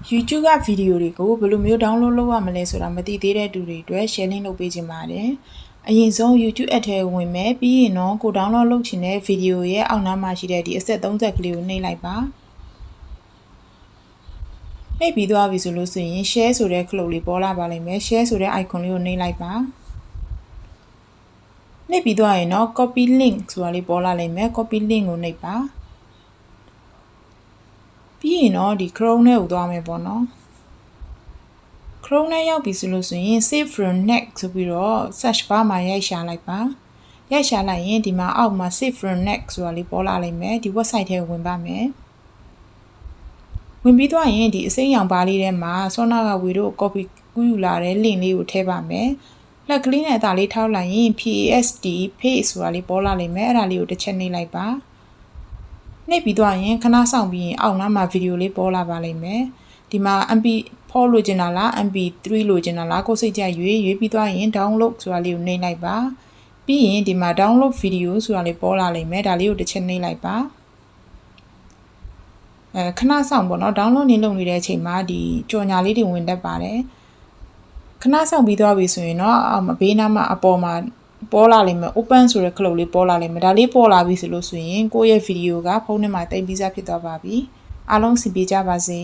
YouTube ကဗီဒီယိုတွေကိုဘယ်လိုမျိုး download လုပ်ရမလဲဆိုတာမသိသေးတဲ့သူတွေအတွက် share link လုပ်ပေးချင်ပါတယ်။အရင်ဆုံး YouTube app ထဲဝင်မယ်ပြီးရင်တော့ကို download လုပ်ချင်တဲ့ဗီဒီယိုရဲ့အောက်နားမှာရှိတဲ့ဒီအဆက်30ကလေးကိုနှိပ်လိုက်ပါ။နှိပ်ပြီးသွားပြီဆိုလို့ဆိုရင် share ဆိုတဲ့ခလုတ်လေးပေါ်လာပါလိမ့်မယ်။ share ဆိုတဲ့ icon လေးကိုနှိပ်လိုက်ပါ။နှိပ်ပြီးသွားရင်တော့ copy link ဆိုတာလေးပေါ်လာလိမ့်မယ်။ copy link ကိုနှိပ်ပါ။ပြီးရင်တော့ဒီ Chrome နဲ့ကိုသွားမယ်ပေါ့နော် Chrome နဲ့ရောက်ပြီဆိုလို့ဆိုရင် save from net ဆိုပြီးတော့ search bar မှာရိုက်ရှာလိုက်ပါရိုက်ရှာလိုက်ရင်ဒီမှာအောက်မှာ save from net ဆိုတာလေးပေါ်လာလိမ့်မယ်ဒီ website ထဲဝင်ပါမယ်ဝင်ပြီးသွားရင်ဒီအစိမ်းရောင်ပါလေးထဲမှာစောနာကဝီတို့ copy ကူးယူလာတဲ့ link လေးကိုထည့်ပါမယ်လက်ကလေးနဲ့အသာလေးထောက်လိုက်ရင် PAST page ဆိုတာလေးပေါ်လာလိမ့်မယ်အဲ့ဒါလေးကိုတစ်ချက်နှိပ်လိုက်ပါနှိပ်ပြီးသွားရင်ခဏစောင့်ပြီးရင်အောက်နားမှာဗီဒီယိုလေးပေါ်လာပါလိမ့်မယ်ဒီမှာ MP4 လိုချင်တာလား MP3 လိုချင်တာလားကိုယ်စိတ်ကြိုက်ရွေးပြီးသွားရင် download ဆိုတာလေးကိုနှိပ်လိုက်ပါပြီးရင်ဒီမှာ download video ဆိုတာလေးပေါ်လာလိမ့်မယ်ဒါလေးကိုတစ်ချက်နှိပ်လိုက်ပါခဏစောင့်ပေါ့နော် download နေလုပ်နေတဲ့အချိန်မှာဒီကြော်ညာလေးတွေဝင်တတ်ပါတယ်ခဏစောင့်ပြီးသွားပြီဆိုရင်တော့အောက်မှာဘေးနားမှာအပေါ်မှာပေါ်လာလိမ့်မယ် open ဆိုတဲ့ခလုတ်လေးပေါ်လာလိမ့်မယ်ဒါလေးပေါ်လာပြီဆိုလို့ဆိုရင်ကိုယ့်ရဲ့ဗီဒီယိုကဖုန်းထဲမှာတင်ပြီးသားဖြစ်သွားပါပြီအားလုံးစီပေးကြပါစေ